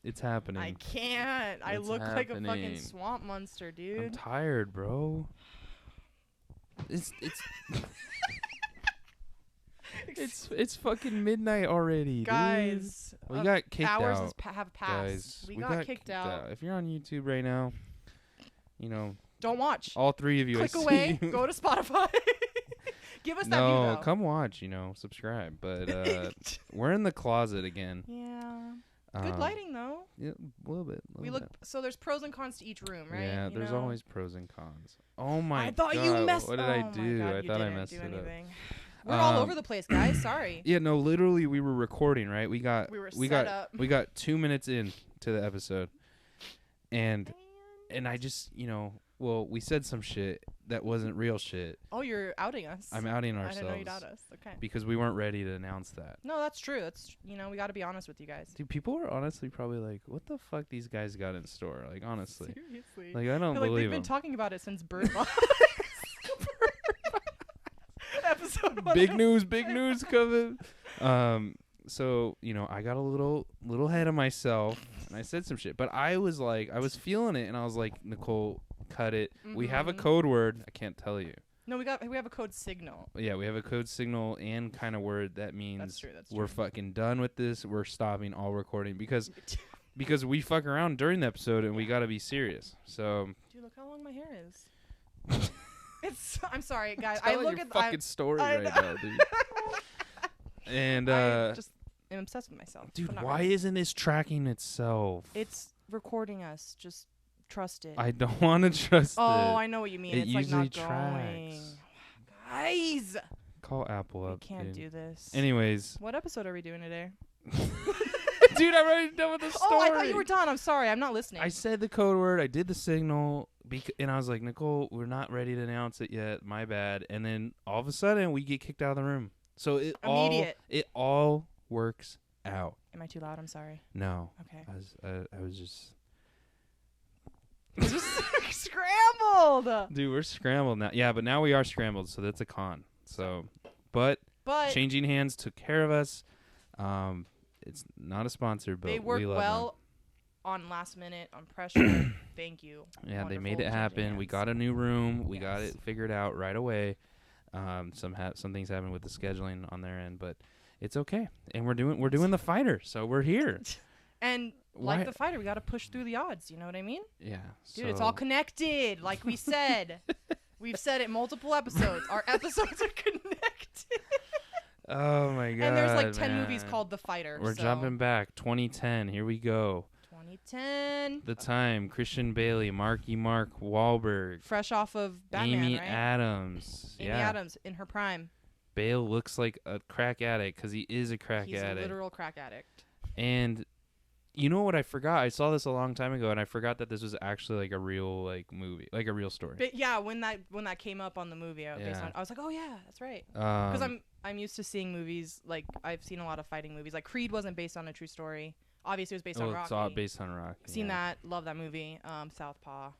It's happening. I can't. I look like a fucking swamp monster, dude. I'm tired, bro. It's it's fucking midnight already, guys. dude. We got kicked hours out. Have passed. Guys, we got kicked out. If you're on YouTube right now, don't watch. All three of you. Click away. Go to Spotify. Give us that view, though. No, come watch. Subscribe. But we're in the closet again. Yeah. Good lighting, though. Yeah, a little bit. So there's pros and cons to each room, right? Yeah, there's always pros and cons. Oh my god! I thought you messed. What did I do? God, I thought I messed it up. We're all over the place, guys. Sorry. Yeah, no, literally, we were recording, right? We got 2 minutes in to the episode, and I just, we said some shit that wasn't real shit. Oh, you're outing us. I'm outing ourselves. I didn't know you'd out us. Okay. Because we weren't ready to announce that. No, that's true. That's we got to be honest with you guys. Dude, people are honestly probably like, what the fuck these guys got in store? Like, honestly. Seriously. Like, I don't believe they've been talking about it since Bird Box. Episode 1. Big news coming. So, I got a little head of myself, and I said some shit. But I was feeling it, and I was like, Nicole, cut it. Mm-hmm. We have a code word. I can't tell you. No, we have a code signal. Yeah, we have a code signal and kind of word that means that's true. We're fucking done with this. We're stopping all recording because we fuck around during the episode, and we got to be serious. So, dude, look how long my hair is. I'm sorry, guys. I look at the fucking story right now, dude. And I just am obsessed with myself. Dude, why isn't this tracking itself? It's recording us. Just trust it. I don't want to trust it. Oh, I know what you mean. It it's usually like not tracks. going. Guys, call Apple up. We can't do this. Anyways, what episode are we doing today? Dude, I'm already done with the story. Oh, I thought you were done. I'm sorry. I'm not listening. I said the code word. I did the signal. And I was like, Nicole, we're not ready to announce it yet. My bad. And then all of a sudden, we get kicked out of the room. So it all works out. Am I too loud? I'm sorry. No. Okay. I was just... just scrambled. Dude, we're scrambled now. Yeah, but now we are scrambled, so that's a con. So, but Changing Hands took care of us. It's not a sponsor, but they work we love well them. On last minute, on pressure. Thank you. Yeah, Wonderful. They made it happen. We got a new room. We got it figured out right away. Some things happened with the scheduling on their end, but it's okay. And we're doing the fighter, so we're here. And like the fighter, we got to push through the odds. You know what I mean? Yeah. Dude, it's all connected, like we said. We've said it multiple episodes. Our episodes are connected. Oh my god! And there's like 10 movies called The Fighter. We're jumping back. 2010. Here we go. 2010. The time. Christian Bale, Marky Mark Wahlberg. Fresh off of Batman, Amy right? Adams. Amy Adams in her prime. Bale looks like a crack addict because he is a crack addict. He's a literal crack addict. And you know what I forgot? I saw this a long time ago, and I forgot that this was actually like a real movie, like a real story. But yeah, when that came up on the movie, I was like, oh yeah, that's right. Because I'm used to seeing movies, like I've seen a lot of fighting movies. Like Creed wasn't based on a true story. Obviously, it was based on Rocky. It's all based on Rocky. Seen that. Love that movie. Southpaw.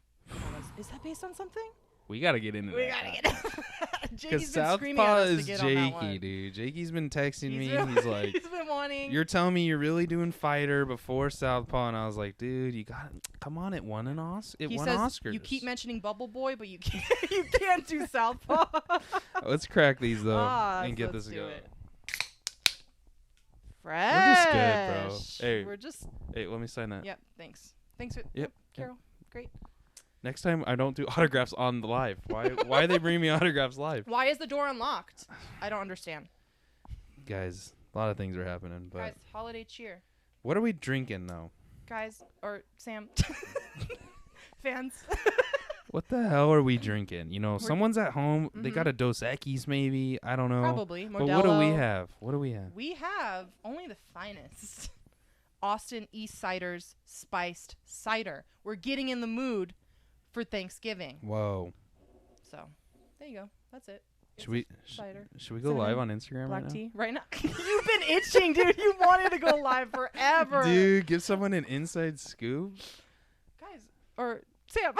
Is that based on something? We gotta get into that. We gotta get into that. Jakey's been screaming Southpaw at us to is get on that Jakey, one. dude. Jakey's been texting me. He's like, he's been wanting. You're telling me you're really doing Fighter before Southpaw, and I was like, dude, you got come on, it won an Oscar. It won Oscars. You keep mentioning Bubble Boy, but you can't do Southpaw. Let's crack these though and get this going. Fresh. We're just good, bro. Hey, let me sign that. Yep. Thanks. Thanks, Carol. Great. Next time I don't do autographs on the live. Why they bring me autographs live? Why is the door unlocked? I don't understand. Guys, a lot of things are happening, but guys, holiday cheer. What are we drinking though? Guys, or Sam fans. What the hell are we drinking? Someone's at home. Mm-hmm. They got a Dos Equis maybe. I don't know. Probably. Modelo. But what do we have? We have only the finest Austin East Cider's spiced cider. We're getting in the mood for Thanksgiving. Whoa. So, there you go. That's it. Should we go live on Instagram Black right tea right now? You've been itching, dude. You wanted to go live forever. Dude, give someone an inside scoop. Guys, or Sam.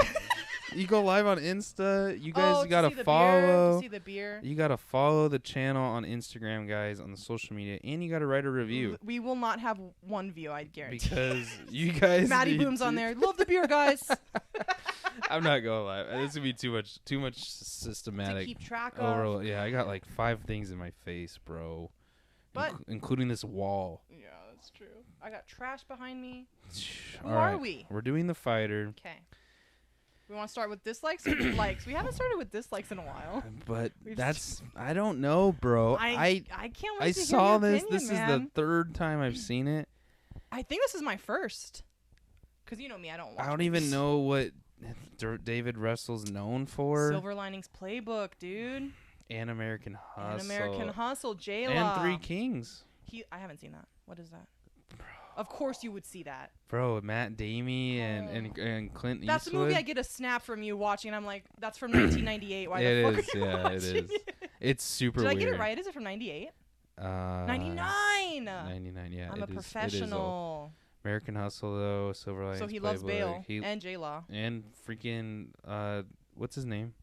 You go live on Insta. You guys gotta to follow. see the beer. You gotta follow the channel on Instagram, guys, on the social media, and you gotta write a review. We will not have one view, I guarantee. Because you guys. Maddie Boom's on there. Love the beer, guys. I'm not gonna lie. This would be too much systematic. To keep track of. Yeah, I got like 5 things in my face, bro. But including this wall. Yeah, that's true. I got trash behind me. Who All are right. we? We're doing the fighter. Okay. We want to start with dislikes or likes? We haven't started with dislikes in a while. But I don't know, bro. I can't wait I to saw hear your this. opinion, This man. is the 3rd time I've seen it. I think this is my first. Because you know me, I don't watch I don't movies. even know what David Russell's known for. Silver Linings Playbook, dude. And American Hustle. And American Hustle, J-Law. And 3 Kings. I haven't seen that. What is that? Of course you would see that. Bro, Matt Damey and Clint Eastwood. That's the movie I get a snap from you watching, and I'm like, that's from 1998. Why the fuck are you watching it is. It's super weird. Did I get it right? Is it from 98? 99! 99, yeah. I'm a professional. American Hustle, though, Silver Linings So he Playbook. loves Bale and J-Law. And freaking, what's his name?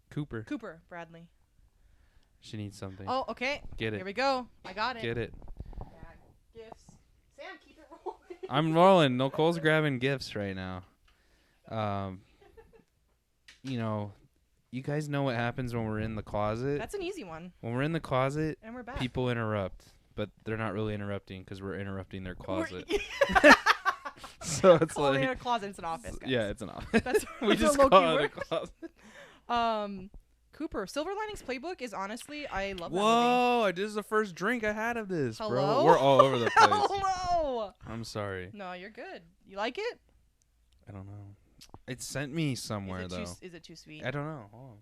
Cooper Bradley. She needs something. Oh, okay. Get it. Here we go. I got it. Get it. Gifts. Sam, keep it rolling. I'm rolling. Nicole's grabbing gifts right now. You know, you guys know what happens when we're in the closet. That's an easy one. When we're in the closet, and we're back. People interrupt, but they're not really interrupting because we're interrupting their closet. So it's like in a closet. It's an office. Guys. Yeah, it's an office. That's we just call it a closet. Cooper, Silver Linings Playbook is honestly, I love that movie. This is the first drink I had of this, Hello? bro. We're all over the place. Hello. I'm sorry. No, you're good. You like it? I don't know. It sent me somewhere, though. Is it too sweet? I don't know. Hold on.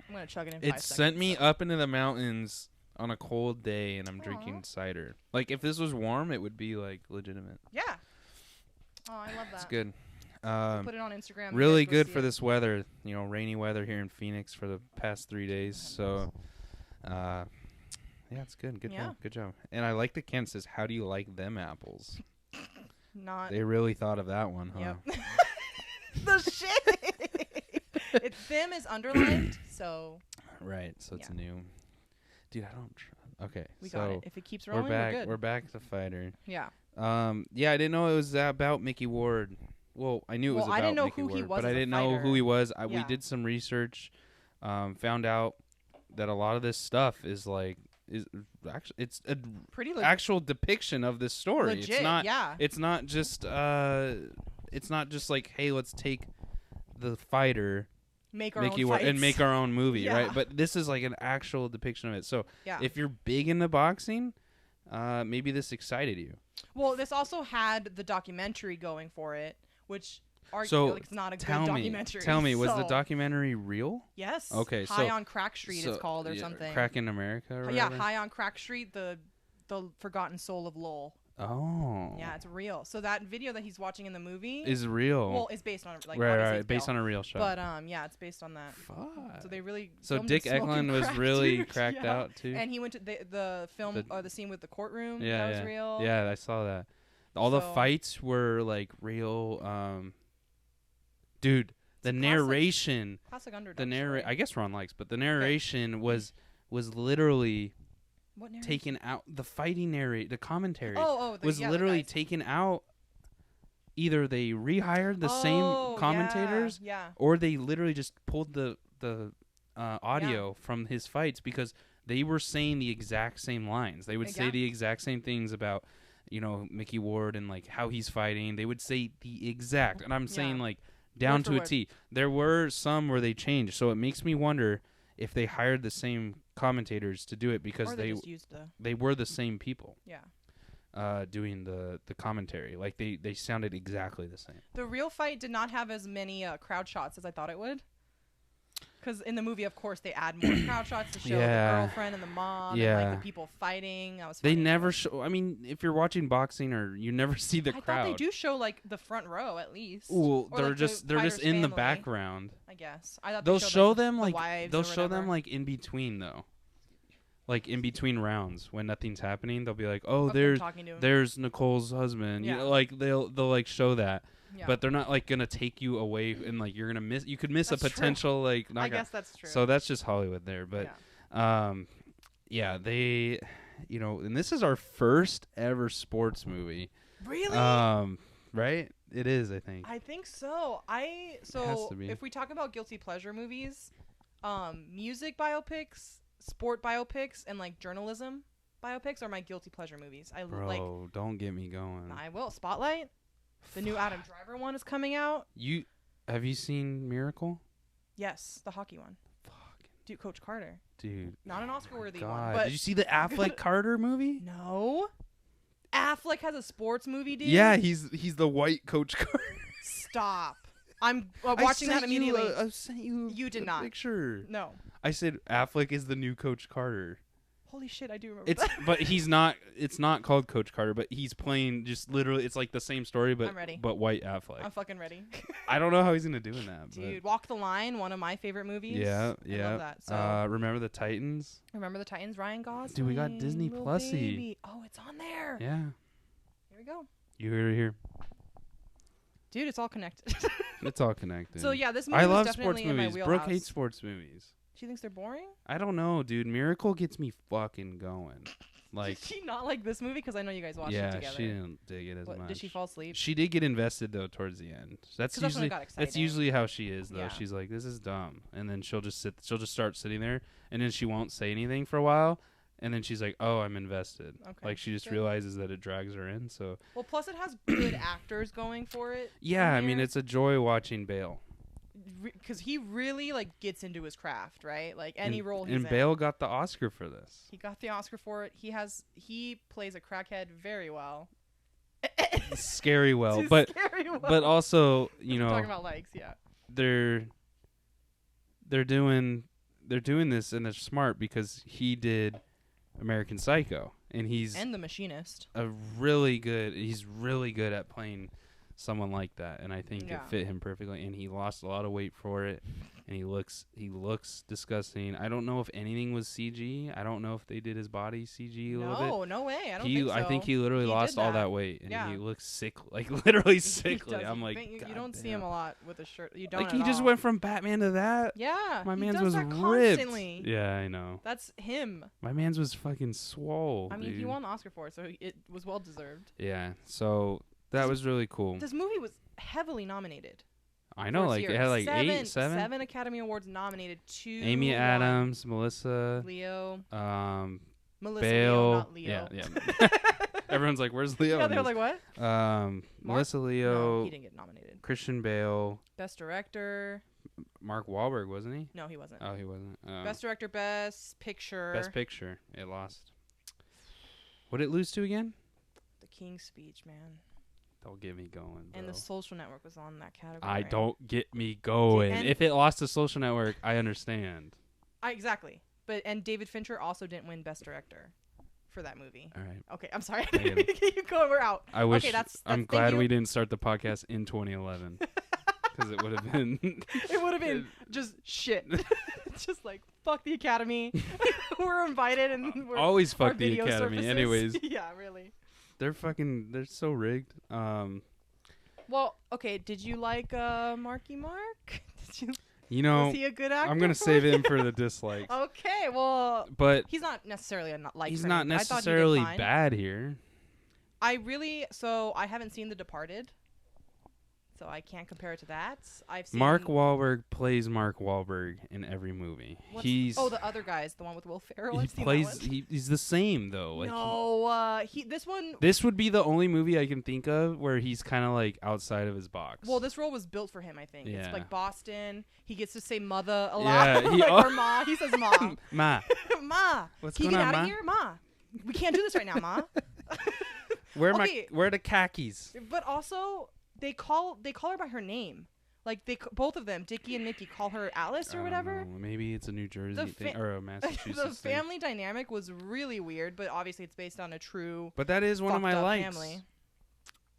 I'm going to chug it in 5 seconds. It sent me up into the mountains on a cold day, and I'm drinking cider. Like, if this was warm, it would be, like, legitimate. Yeah. Oh, I love that. It's good. Put it on Instagram. Really good for this weather. You know, rainy weather here in Phoenix for the past 3 days. So, yeah, it's good. Good job. Good job. And I like the can says, "How do you like them apples?" They really thought of that one, huh? Yep. The shit. Them is underlined, so. Right. So it's new. Dude, I don't. Okay. We got it. If it keeps rolling, we're good. We're back to fighter. Yeah. Yeah, I didn't know it was about Mickey Ward. Well, I knew it was about I didn't know Mickey who Ward, he was, but I didn't know who he was. We did some research, found out that a lot of this stuff is actually it's a pretty actual depiction of this story. Legit, it's not. Yeah. It's not just. It's not just like, hey, let's take the fighter, Mickey Ward, and make our own movie, right? But this is like an actual depiction of it. So if you're big into boxing, maybe this excited you. Well, this also had the documentary going for it, which arguably it's not a good documentary. Tell me, was the documentary real? Yes. Okay. High on Crack Street, it's called, or something. Crack in America, or yeah, High on Crack Street, the forgotten soul of Lowell. Oh. Yeah, it's real. So that video that he's watching in the movie is real. Well, it's based on right, based on a real show. But yeah, it's based on that. Fuck. So they really. So Dick Eklund was really cracked out too. And he went to the film or the scene with the courtroom. Yeah, that was real. Yeah, I saw that. All the fights were like real. Dude, the narration. Classic underdog. I guess Ron likes, but the narration was literally. Taken out the fighting the commentary was literally taken out. Either they rehired the same commentators, or they literally just pulled the audio from his fights because they were saying the exact same lines. They would say the exact same things about, you know, Mickey Ward and like how he's fighting. They would say the exact, and I'm saying like down to a T. There were some where they changed, so it makes me wonder if they hired the same commentators to do it because they were the same people. Yeah. Doing the commentary. Like they sounded exactly the same. The real fight did not have as many crowd shots as I thought it would. Because in the movie, of course, they add more crowd shots to show the girlfriend and the mom and like the people fighting. They never show. I mean, if you're watching boxing, or you never see the crowd. I thought they do show like the front row at least. Well, they're just in the background. I guess. I thought they'll show them like they'll show them like in between though. like in between rounds when nothing's happening, they'll be like, "Oh, Okay, there's Nicole's husband." Yeah. You know, like they'll like show that. Yeah. But they're not like gonna take you away and like you're gonna miss. You could miss That's a potential true. like. I guess that's true. So that's just Hollywood there, but yeah, they, you know, and this is our first ever sports movie. Really? Right? It is, I think. I think so. has to be. If we talk about guilty pleasure movies, music biopics, sport biopics, and like journalism biopics are my guilty pleasure movies. Bro, don't get me going. I will. Spotlight. The new Adam Driver one is coming out. Have you seen Miracle? Yes, the hockey one. Fuck. Dude, Coach Carter. Dude. Not an Oscar-worthy one. God. But Did you see the Affleck Carter movie? No. Affleck has a sports movie, dude? Yeah, he's the white Coach Carter. Stop. I'm watching that immediately. I sent you. You did not. Picture. No. I said Affleck is the new Coach Carter. Holy shit, I do remember that. But he's not. It's not called Coach Carter, but he's playing just literally. It's like the same story, but I'm ready. But white Affleck. I'm fucking ready. I don't know how he's gonna do in that. Dude, Walk the Line, one of my favorite movies. Yeah. I love that. So Remember the Titans? Remember the Titans, Ryan Gosling. Dude, we got Disney Plus-y. Baby. Oh, it's on there. Yeah. Here we go. You heard it here. Dude, it's all connected. It's all connected. So yeah, this movie I was love definitely sports in my movies. wheelhouse. Brooke hates sports movies. She thinks they're boring? I don't know, dude. Miracle gets me fucking going. Like, did she not like this movie? Because I know you guys watched it together. Yeah, she didn't dig it as much. Did she fall asleep? She did get invested though towards the end. That's usually how she is though. Yeah. She's like, this is dumb, and then she'll just start sitting there, and then she won't say anything for a while, and then she's like, oh, I'm invested. Okay. Like she just realizes that it drags her in. So. Well, plus it has good actors going for it. Yeah, I mean it's a joy watching Bale. Because he really like gets into his craft, right? Like any role he's in. And Bale got the Oscar for this. He got the Oscar for it. He plays a crackhead very well. Scary well, scary well. But also, you know, talking about legs, yeah. They're doing this and they're smart because he did American Psycho and The Machinist. He's really good at playing someone like that, and I think it fit him perfectly, and he lost a lot of weight for it, and he looks disgusting. I don't know if anything was CG. I don't know if they did his body CG a little bit. No way. I don't think so. I think he literally lost all that weight, and he looks sick, like literally sickly. I'm like, you don't see him a lot with a shirt. You don't. Like he just went from Batman to that. Yeah, my man's was ripped. Constantly. Yeah, I know. That's him. My man's was fucking swole. I mean, dude. He won the Oscar for it, so it was well deserved. Yeah, so. That was really cool. This movie was heavily nominated. I know, like it had like seven Academy Awards nominated. 2 Amy Adams, Melissa, Leo, Melissa, Bale, Leo, not Leo. Yeah. Everyone's like, "Where's Leo?" Yeah, they're like, "What?" Melissa, Leo. No, he didn't get nominated. Christian Bale. Best Director. Mark Wahlberg, wasn't he? No, he wasn't. Oh, he wasn't. Best Director, Best Picture. Best Picture. It lost. What did it lose to again? The King's Speech, man. Don't get me going, bro. And The Social Network was on that category. Don't get me going. If it lost to Social Network, I understand. Exactly. And David Fincher also didn't win Best Director for that movie. All right. Okay, I'm sorry. Keep going. We're out. I wish. Okay, that's I'm glad we didn't start the podcast in 2011 because it would have been. It would have been just shit. Just like fuck the Academy. We're invited and we're always fuck the Academy. Surfaces. Anyways. Yeah, really. They're so rigged. Well, okay. Did you like Marky Mark? Was he a good actor? I'm gonna save him for the dislikes. Okay, well, but he's not necessarily he's not necessarily bad here. I haven't seen The Departed, so I can't compare it to that. I've seen Mark Wahlberg plays Mark Wahlberg in every movie. The other guy's the one with Will Ferrell. He's the same though. Like This would be the only movie I can think of where he's kind of like outside of his box. Well, this role was built for him, I think. Yeah. It's like Boston. He gets to say mother a lot. Yeah, or ma. He says ma. Ma. Ma. What's Can going you get on, out of here, ma? We can't do this right now, ma. Where are the khakis? But also, they call her by her name. Like both of them, Dickie and Nikki, call her Alice or whatever. Maybe it's a New Jersey thing or a Massachusetts The family dynamic was really weird, but obviously it's based on a true. But that is one of my likes. Family.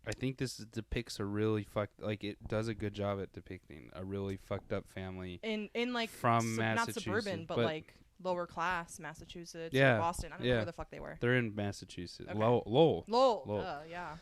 I think this depicts a really it does a good job at depicting a really fucked up family in like from Massachusetts, not suburban, but like lower class Massachusetts Yeah. or Boston. I don't know where the fuck they were. They're in Massachusetts. Okay. Lowell. Yeah.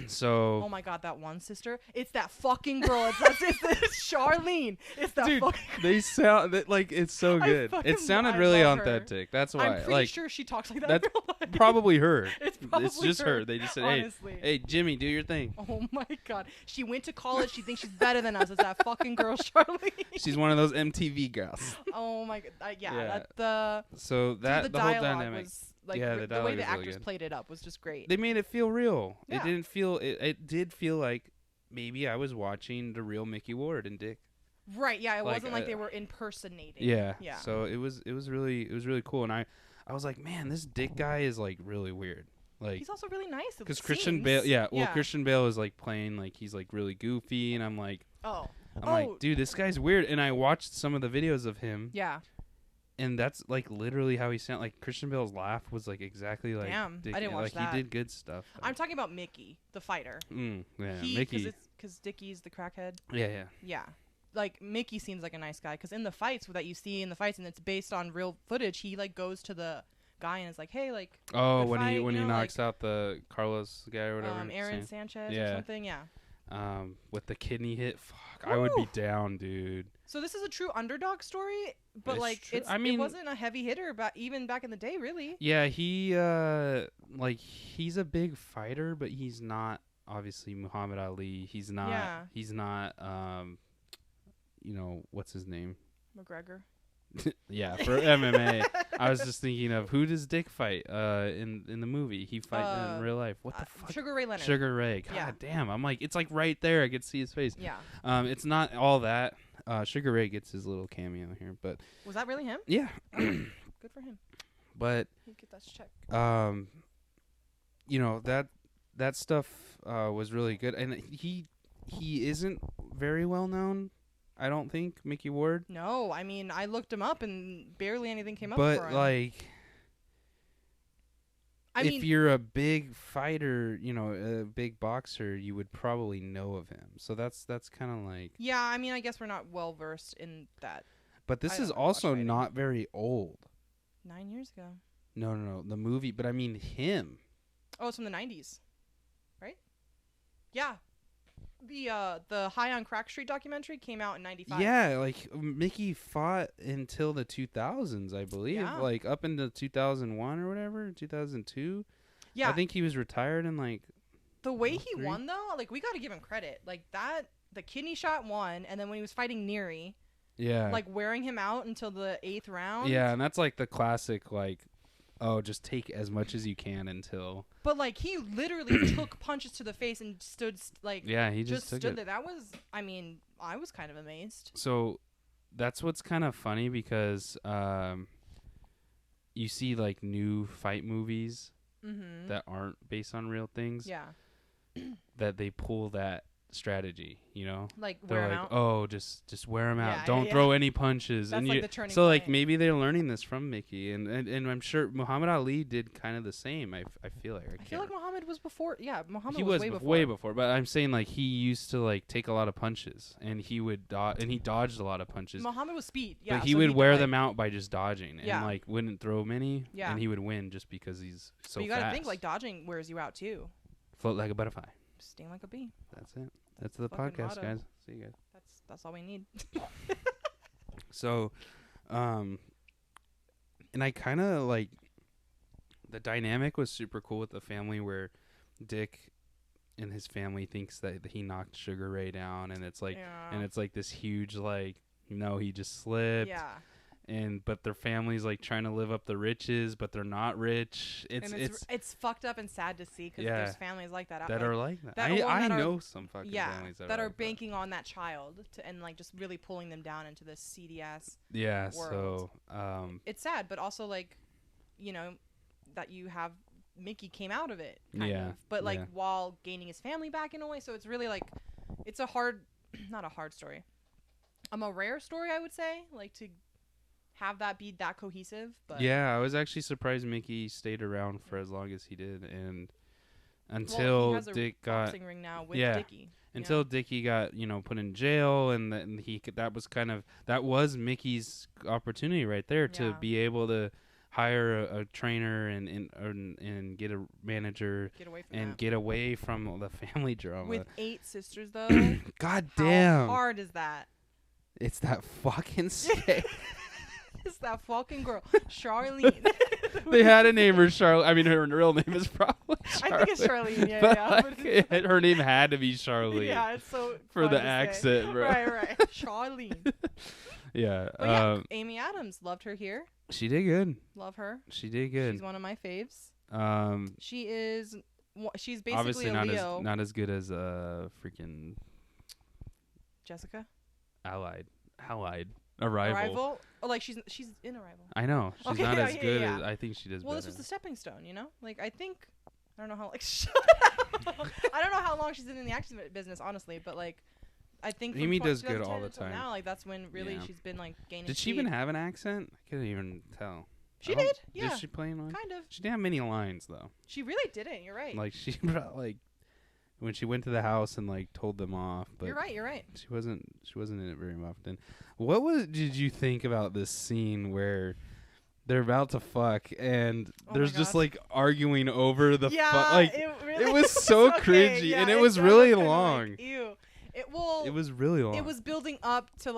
So. Oh my god, that one sister. It's that fucking girl. It's Charlene. It's that fucking. They sound like it's so good. It sounded really authentic. That's why. I'm pretty sure she talks like that. That's probably her. It's just her. They just said, hey, Jimmy, do your thing. Oh my god. She went to college. She thinks she's better than us. It's that fucking girl, Charlene. She's one of those MTV girls. Oh my god. Yeah. The whole dynamic. Was, like, the way the actors really played it up was just great. They made it feel real. Yeah. It didn't feel. It did feel like maybe I was watching the real Mickey Ward and Dick. Right. Yeah. It wasn't like they were impersonating. Yeah. Yeah. So it was really cool, and I was like, man, this Dick guy is like really weird. Like he's also really nice. Because Christian Bale. Christian Bale is like playing like he's like really goofy, and I'm like, like, dude, this guy's weird. And I watched some of the videos of him. Yeah. And that's like literally how he sounded. Like Christian Bale's laugh was like exactly like. Damn, Dick. I didn't watch that. He did good stuff. I'm talking about Mickey, the fighter. Mickey. Because Dickie's the crackhead. Yeah. Like Mickey seems like a nice guy. Because in the fights that you see in the fights, and it's based on real footage, he like goes to the guy and is like, hey, like. Oh, when he knocks out the Carlos guy or whatever. Aaron Sanchez or something. Yeah. With the kidney hit, fuck, I would be down, dude. So this is a true underdog story, but it wasn't a heavy hitter, even back in the day, really. Yeah, he's a big fighter, but he's not obviously Muhammad Ali. He's not. Yeah. He's not. What's his name? McGregor. Yeah, for MMA. I was just thinking of who does Dick fight in the movie? He fight in real life. What the fuck? Sugar Ray Leonard. Sugar Ray. God damn. I'm like, it's like right there. I could see his face. Yeah. It's not all that. Sugar Ray gets his little cameo here, but was that really him? Yeah. Good for him. But he get that check. That stuff was really good, and he isn't very well known. I don't think Mickey Ward. No, I mean I looked him up and barely anything came up for him. But like, if you're a big fighter, a big boxer, you would probably know of him. So that's kind of like. Yeah, I mean I guess we're not well versed in that. But this is also not very old. 9 years ago. No, the movie. But I mean him. Oh, it's from the 90s, right? Yeah. The High on Crack Street documentary came out in 95. Yeah, like Mickey fought until the 2000s, I believe. Yeah. Like up into 2001 or whatever, 2002. Yeah. I think he was retired in like. The way he won though, like we got to give him credit. Like that, the kidney shot won, and then when he was fighting Neary. Yeah. Like wearing him out until the 8th round. Yeah, and that's like the classic like. Oh, just take as much as you can until. But like he literally took punches to the face and stood like. Yeah, he just stood there. That was, I mean, I was kind of amazed. So, that's what's kind of funny because you see like new fight movies that aren't based on real things. Yeah. That they pull that strategy, like they're wear like, out. oh, just wear them out. Don't throw any punches. That's and like the turning so point. like maybe they're learning this from Mickey, and I'm sure Muhammad Ali did kind of the same. I feel like I feel like Muhammad was before. Yeah, Muhammad he was way before. But I'm saying like he used to like take a lot of punches, and he would he dodged a lot of punches. Muhammad was speed. Yeah, but he would wear them out by just dodging, and like wouldn't throw many. Yeah. And he would win just because he's so fast. But you gotta think like dodging wears you out too. Float like a butterfly. Sting like a bee. That's it. That's the podcast, motto. Guys. See you guys. That's all we need. So, and I kind of like the dynamic was super cool with the family where Dick and his family thinks that he knocked Sugar Ray down, and it's like, and it's like this huge like, no, he just slipped. Yeah. But their family's like trying to live up the riches, but they're not rich. It's fucked up and sad to see because there's families like that are like that. I know some fucking families that are banking on that child and like just really pulling them down into this seedy ass world. So it's sad, but also like that you have Mickey came out of it kind of, but like while gaining his family back in a way. So it's really like it's a hard, not a hard story, a rare story I would say, like to have that be that cohesive. But yeah, I was actually surprised Mickey stayed around for as long as he did, and until he has a Dick got boxing ring now with Dickie. Until Dickie got, put in jail, and then that was Mickey's opportunity right there to be able to hire a trainer and get a manager get away from the family drama. With 8 sisters, though. God damn. How hard is that? It's that fucking scale. It's that fucking girl, Charlene. They had a name her Charlene. I mean, her real name is probably Charlene. I think it's Charlene. Yeah. Her name had to be Charlene. Yeah, it's so for the accent, say. bro. Right. Charlene. Yeah. But Amy Adams, loved her here. She did good. Love her. She did good. She's one of my faves. She's basically obviously a Leo. not as good as freaking Jessica. Allied. Arrival. Oh, like she's in Arrival. I know. She's not as good as I think she does. Well, better. this was the stepping stone, Like I don't know how I don't know how long she's been in the acting business, honestly, but like I think Amy does good all the time. Now, like that's when really she's been like gaining. Did she even have an accent? I couldn't even tell. She did. Yeah. Did she play one? Kind of. She didn't have many lines though. She really didn't. You're right. Like she brought when she went to the house and told them off. But you're right. She wasn't in it very often. Did you think about this scene where they're about to fuck and there's just arguing over the fuck? It was so cringy and it was really long. Ew. It was really long. It was building up to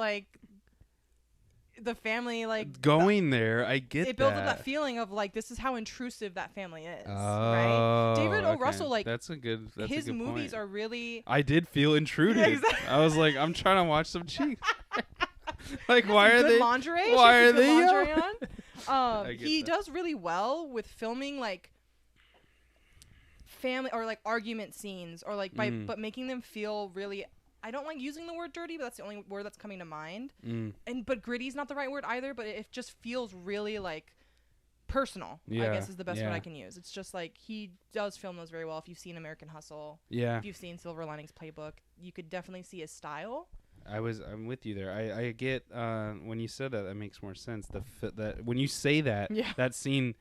the family going there. I get it built up that feeling of this is how intrusive that family is. Right? David O. Russell that's his movies point. Are really. I did feel intruded. Yeah, exactly. I was like, I'm trying to watch some cheeks. Why are they? Lingerie? Why are they? Lingerie on? He does really well with filming family or argument scenes or but making them feel really. I don't like using the word dirty, but that's the only word that's coming to mind. But gritty's not the right word either. But it just feels really personal. I guess is the best word I can use. It's just he does film those very well. If you've seen American Hustle, if you've seen Silver Linings Playbook, you could definitely see his style. I'm with you there. I get when you said that makes more sense. That when you say that, that scene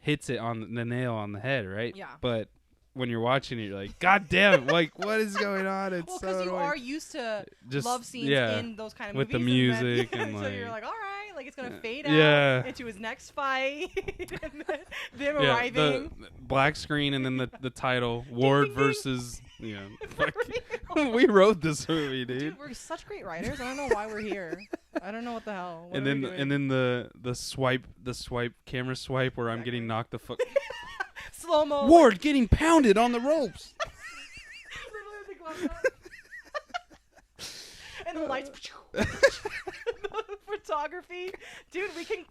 hits it on the nail on the head, right? Yeah. But when you're watching it, you're like, God damn it! What is going on? It's because you are used to love scenes in those kind of movies with the music and so you're like, all right, it's gonna fade out into his next fight, and then them arriving, the black screen, and then the title Ward versus. Yeah, we wrote this movie, dude. We're such great writers. I don't know why we're here. I don't know what the hell. And then the camera swipe where I'm getting knocked the fuck. Slow mo. Ward getting pounded on the ropes. And the lights. Photography, dude.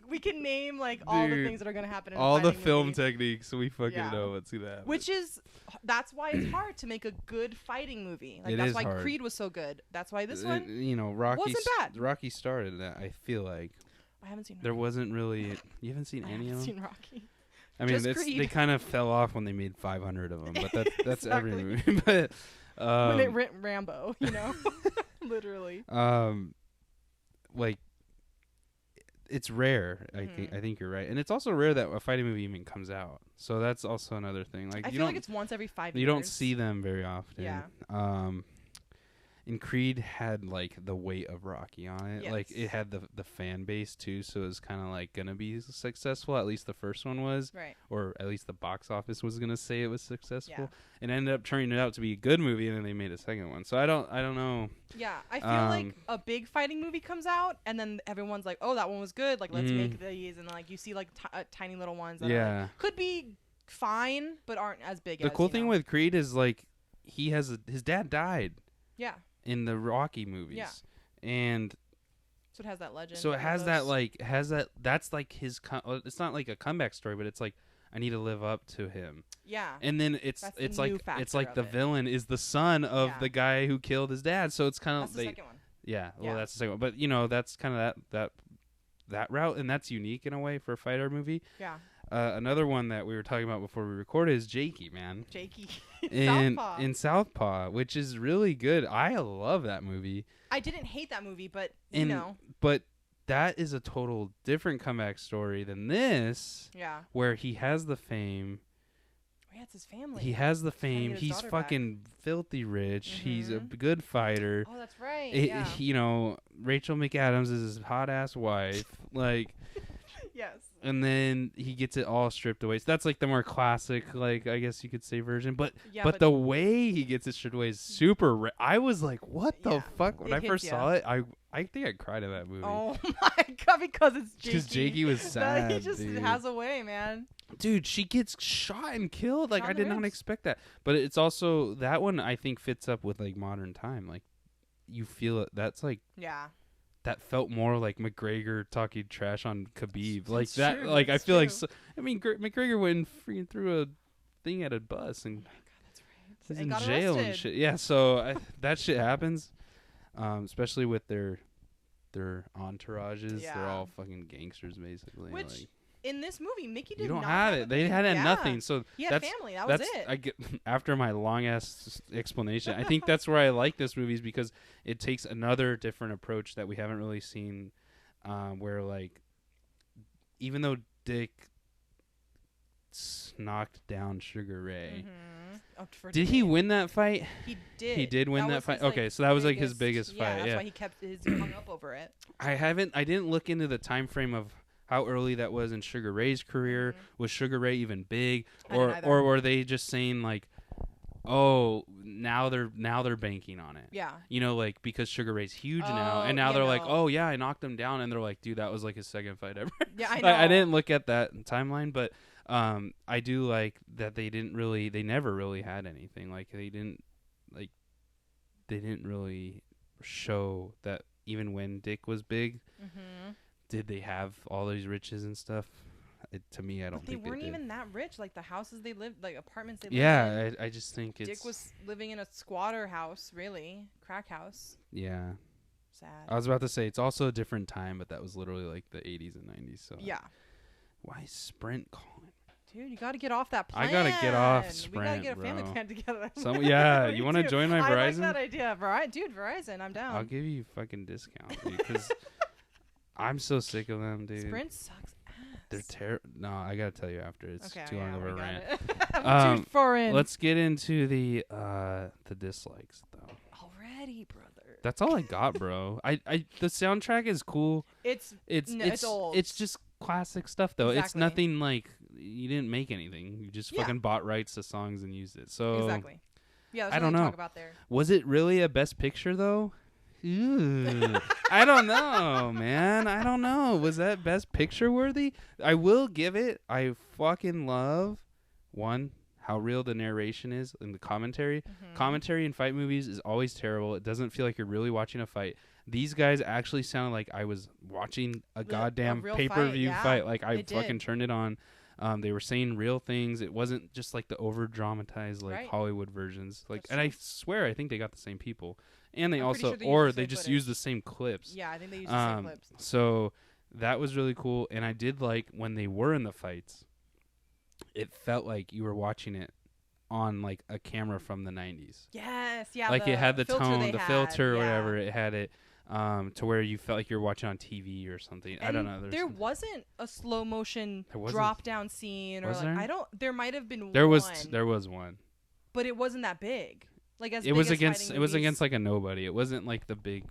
We can name all the things that are gonna happen. In all a the film movie. Techniques we fucking know. Let's see that. That's why it's hard to make a good fighting movie. That's why hard. Creed was so good. That's why this one, Rocky wasn't bad. Rocky started that. I feel like I haven't seen. Rocky. There wasn't really. You haven't seen any of them. I haven't seen Rocky. I mean, they kind of fell off when they made 500 of them, but that's every movie. But when they rent Rambo, literally. It's rare. I think you're right, and it's also rare that a fighting movie even comes out. So that's also another thing. I feel like it's once every 5 years. You don't see them very often. Yeah. And Creed had the weight of Rocky on it. Yes. It had the fan base too, so it was kind of gonna be successful. At least the first one was, right? Or at least the box office was gonna say it was successful. Yeah. And ended up turning it out to be a good movie, and then they made a second one. So I don't know. Yeah, I feel like a big fighting movie comes out, and then everyone's like, "Oh, that one was good. Let's make these." And then you see tiny little ones that are, could be fine, but aren't as big. The cool thing with Creed is he has his dad died. Yeah. In the Rocky movies. Yeah. And so it has that legend. So it has that that's his it's not like a comeback story, but it's I need to live up to him. Yeah. And then it's the villain is the son of the guy who killed his dad. So it's kind of the second one. Yeah, well that's the second one. But that's kind of that route, and that's unique in a way for a fighter movie. Yeah. Another one that we were talking about before we recorded is Jakey, man. Jakey. in Southpaw, which is really good. I love that movie. I didn't hate that movie, but But that is a total different comeback story than this. Yeah. Where he has the fame. Yeah, it's his family. He has the fame. His He's fucking filthy rich. Mm-hmm. He's a good fighter. Oh, that's right. You know, Rachel McAdams is his hot ass wife. Like, yes. And then he gets it all stripped away. So that's like the more classic, like I guess you could say version. But the way he gets it stripped away is super. I was like, what the fuck? When I first saw it, I think I cried in that movie. Oh my god, because it's Jakey. Because Jakey was sad. He just has a way, man. Dude, she gets shot and killed. Like I did not expect that. But it's also that one I think fits up with like modern time. Like you feel it. That's like that felt more like McGregor talking trash on Khabib. Like it's that. True, like I feel like. I mean, McGregor went freaking through a thing at a bus and he's in jail and shit. Yeah, so that shit happens, especially with their entourages. They're all fucking gangsters basically. Which like, in this movie, Mickey did you don't not have it. They had nothing. So he had family. That was it. I get after my long ass explanation. I think that's where I like this movie is because it takes another different approach that we haven't really seen, where like even though Dick knocked down Sugar Ray. Did he win that fight? He did. He did win that fight. Okay, so that was like his biggest fight. That's why he kept his hung up over it. I didn't look into the time frame of how early that was in Sugar Ray's career. Was Sugar Ray even big, or were they just saying like, oh, now they're banking on it? Yeah. You know, like because Sugar Ray's huge now, and now they're like, oh yeah, I knocked him down, and they're like, dude, that was like his second fight ever. Yeah, I know. I didn't look at that timeline, but I do like that they never really had anything. Like they didn't really show that even when Dick was big, did they have all these riches and stuff? To me, I don't think they did. They weren't even that rich. Like the houses they lived, like apartments they lived in. I just think Dick was living in a squatter house, really, crack house. Yeah. Sad. I was about to say it's also a different time, but that was literally like the 80s and 90s. So yeah. Why Sprint calling? Dude, you got to get off that plan. I got to get off Sprint, we got to get a family plan together. You want to join my Verizon? I like that idea. Verizon, I'm down. I'll give you a fucking discount, dude, because I'm so sick of them, dude. Sprint sucks ass. They're terrible. No, I got to tell you after. It's too long of a rant. I'm too far in. Let's get into the dislikes, though. Already, brother. That's all I got, bro. The soundtrack is cool. It's old. It's just classic stuff, though. Exactly. It's nothing like you didn't make anything. You just fucking bought rights to songs and used it. So exactly. Yeah, that's I don't know. Talk about there. Was it really a Best Picture though? I don't know, man. I don't know. Was that Best Picture worthy? I will give it. I fucking love how real the narration is in the commentary. Commentary in fight movies is always terrible. It doesn't feel like you're really watching a fight. These guys actually sounded like I was watching a goddamn pay-per-view fight. Like I fucking turned it on. They were saying real things. It wasn't just like the over-dramatized like Hollywood versions. Like, and I swear I think they got the same people. And they also, or they just use the same clips. Yeah, I think they use the same clips. So that was really cool. And I did like when they were in the fights, it felt like you were watching it on like a camera from the 90s. Yes, yeah. Like it had the tone, the filter, or whatever. It had it to where you felt like you were watching on TV or something. And I don't know. There wasn't a slow motion drop down scene, or like there might have been. There was one, but it wasn't that big. Like it was against like a nobody. It wasn't like the big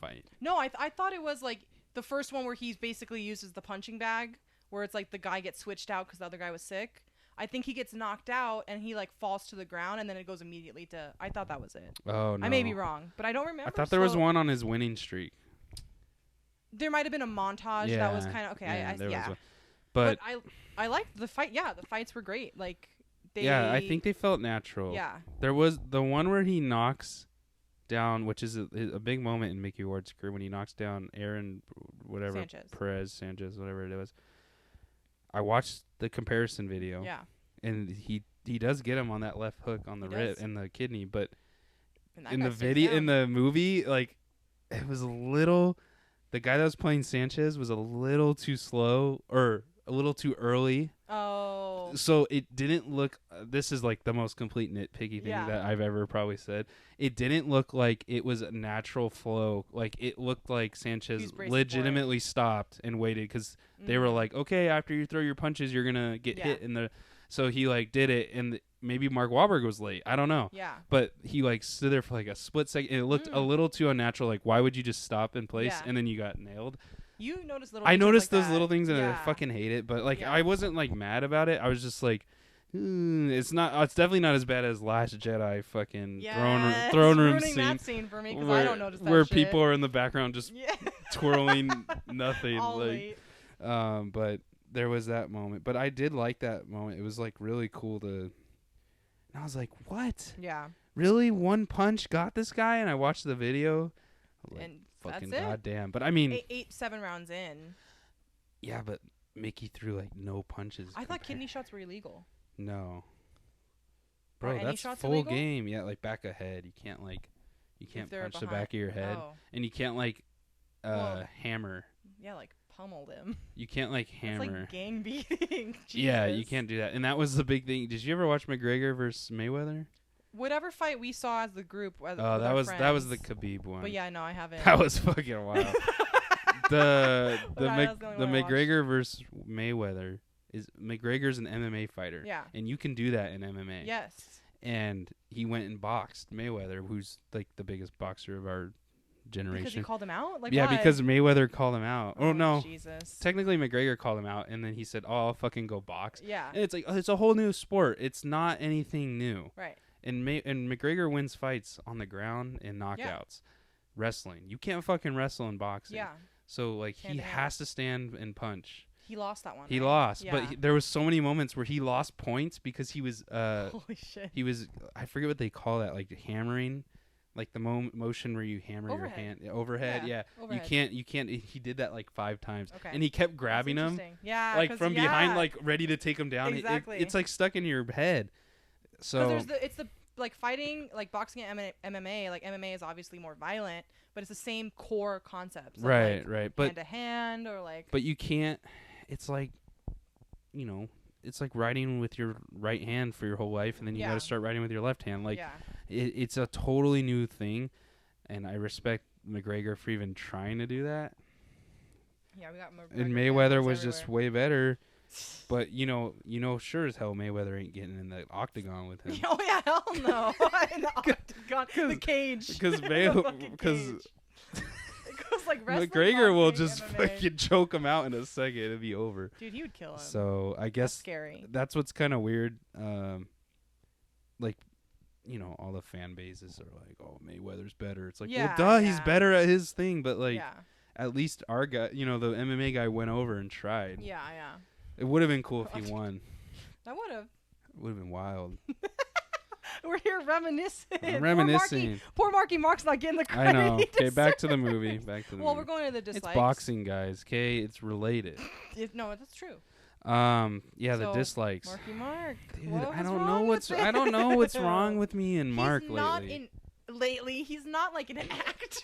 fight. No, I thought it was like the first one where he basically uses the punching bag, where it's like the guy gets switched out because the other guy was sick. I think he gets knocked out and he like falls to the ground and then it goes immediately to. I thought that was it. Oh no, I may be wrong, but I don't remember. I thought there was one on his winning streak. There might have been a montage that was kind of okay. Was but I liked the fight. Yeah, the fights were great. Like. I think they felt natural. Yeah. There was the one where he knocks down, which is a big moment in Mickey Ward's career, when he knocks down Aaron, whatever, Sanchez, whatever it was. I watched the comparison video. Yeah. And he does get him on that left hook on the rib and the kidney, but in the movie, like it was a little. The guy that was playing Sanchez was a little too slow or a little too early. Oh. So it didn't look. This is like the most complete nitpicky thing that I've ever probably said. It didn't look like it was a natural flow. Like it looked like Sanchez legitimately stopped and waited because they were like, okay, after you throw your punches, you're gonna get hit in the. So he like did it, and maybe Mark Wahlberg was late. I don't know. Yeah. But he like stood there for like a split second. And it looked a little too unnatural. Like, why would you just stop in place and then you got nailed? You noticed little. I noticed like those little things, and I fucking hate it. But like, I wasn't like mad about it. I was just like, it's not. It's definitely not as bad as Last Jedi fucking throne room scene. That scene for me because I don't notice that where shit. People are in the background just twirling nothing. All like, late. But there was that moment. But I did like that moment. It was like really cool to. And I was like, what? Yeah. Really? One punch got this guy? And I watched the video. Like, and fucking that's it. goddamn. But I mean, 7 rounds in. Yeah, but Mickey threw like no punches. I thought kidney shots were illegal. No. Bro, that's full illegal? Game. Yeah, like back of head. You can't punch the back of your head. Oh. And you can't like hammer. Yeah, like pummeled him. You can't like hammer. It's like gang beating. Yeah, you can't do that. And that was the big thing. Did you ever watch McGregor versus Mayweather? Whatever fight we saw as the group. That was the Khabib one. But yeah, no, I haven't. That was fucking wild. the McGregor versus Mayweather is McGregor's an MMA fighter. Yeah. And you can do that in MMA. Yes. And he went and boxed Mayweather, who's like the biggest boxer of our generation. Because he called him out? Like, yeah, why? Because Mayweather called him out. Oh no. Jesus. Technically McGregor called him out, and then he said, "Oh, I'll fucking go box." Yeah. And it's like it's a whole new sport. It's not anything new. Right. And McGregor wins fights on the ground and knockouts. Yeah. Wrestling. You can't fucking wrestle in boxing. Yeah. So like he has to stand and punch. He lost that one. He lost, but there was so many moments where he lost points because he was holy shit. He was I forget what they call that, like hammering, like the motion where you hammer your hand overhead. Yeah. Overhead. You can't he did that like 5 times. Okay. And he kept grabbing him. Yeah. Like from behind, like ready to take him down. Exactly. It's like stuck in your head. So it's the like fighting, like boxing and MMA. Like MMA is obviously more violent, but it's the same core concepts. Right. But hand to hand or like. But you can't. It's like, it's like writing with your right hand for your whole life, and then you got to start writing with your left hand. Like, it's a totally new thing, and I respect McGregor for even trying to do that. Yeah, we got McGregor. And Mayweather was just way better. But sure as hell Mayweather ain't getting in the octagon with him. Oh yeah, hell no. In the octagon, the cage. Because like McGregor will just fucking choke him out in a second. It'll be over. Dude, he would kill him. So I guess that's scary. That's what's kind of weird. Like, all the fan bases are like, "Oh, Mayweather's better." It's like, well, duh, he's better at his thing. But like, at least our guy, the MMA guy went over and tried. Yeah. It would have been cool if he won. That would have. It would have been wild. We're here reminiscing. Reminiscing. Poor Marky Mark's not getting the credit. I know. Okay, back to the movie. Well, we're going to the dislikes. It's boxing, guys. Okay, it's related. No, that's true. The dislikes. Marky Mark. Dude, I don't know what's wrong with me and Mark lately. He's not like an actor.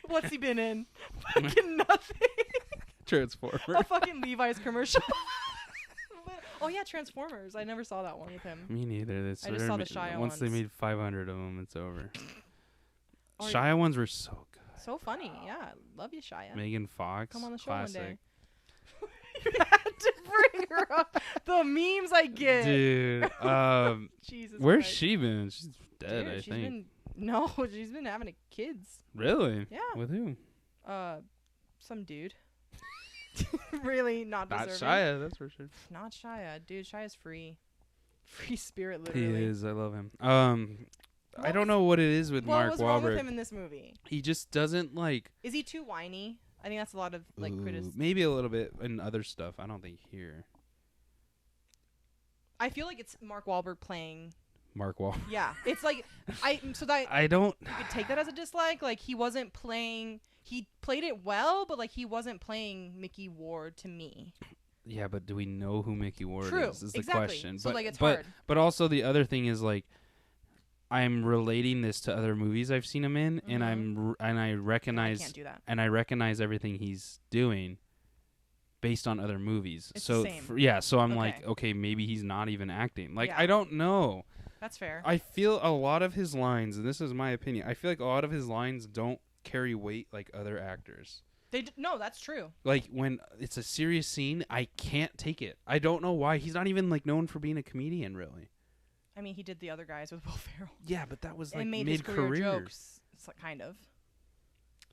What's he been in? Fucking nothing. Transformers. A fucking Levi's commercial. Oh yeah, Transformers. I never saw that one with him. Me neither. I just saw the Shia Once ones. they made 500 of them, it's over. Shia ones were so good. So funny. Yeah, love you, Shia. Megan Fox. Come on the show classic. one day. You had to bring her up. The memes I get. Dude. Jesus where's Christ. she been? She's dead, I think. She's been having kids. Really? Yeah. With who? Some dude. Really not deserving. Not Shia, that's for sure. Not Shia. Dude, Shia's free. Free spirit, literally. He is. I love him. I don't know what it is with Mark Wahlberg. What was wrong with him in this movie? He just doesn't like... Is he too whiny? I think that's a lot of criticism. Maybe a little bit in other stuff. I don't think here. I feel like it's Mark Wahlberg playing... Mark Wahlberg. Yeah. It's like... I don't... You could take that as a dislike. Like, he wasn't playing... He played it well, but like he wasn't playing Mickey Ward to me. Yeah, but do we know who Mickey Ward is the question. So like it's hard. But also the other thing is like I'm relating this to other movies I've seen him in, and I recognize I can't do that. And I recognize everything he's doing based on other movies. It's so the same. So I'm like, okay, maybe he's not even acting. Like yeah. I don't know. That's fair. I feel a lot of his lines, and this is my opinion, I feel like a lot of his lines don't carry weight like other actors. No, that's true. Like, when it's a serious scene, I can't take it. I don't know why. He's not even, like, known for being a comedian, really. I mean, he did The Other Guys with Will Ferrell. Yeah, but that was, like, made mid-career. His career jokes, kind of.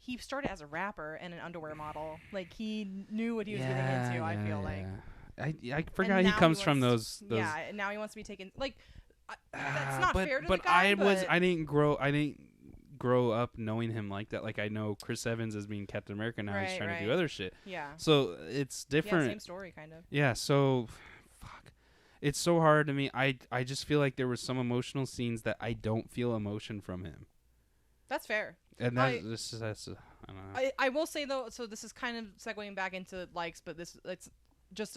He started as a rapper and an underwear model. Like, he knew what he was getting into, I feel like. I forgot he comes from those. Yeah, and now he wants to be taken. Like, that's not fair to the guy. I didn't grow up knowing him like that. Like, I know Chris Evans as being Captain America. Now he's trying to do other shit. Yeah. So it's different. Yeah, same story, kind of. Yeah. So, fuck. It's so hard to me. I just feel like there was some emotional scenes that I don't feel emotion from him. That's fair. And that's I don't know. I will say though. So this is kind of segueing back into likes, but it's just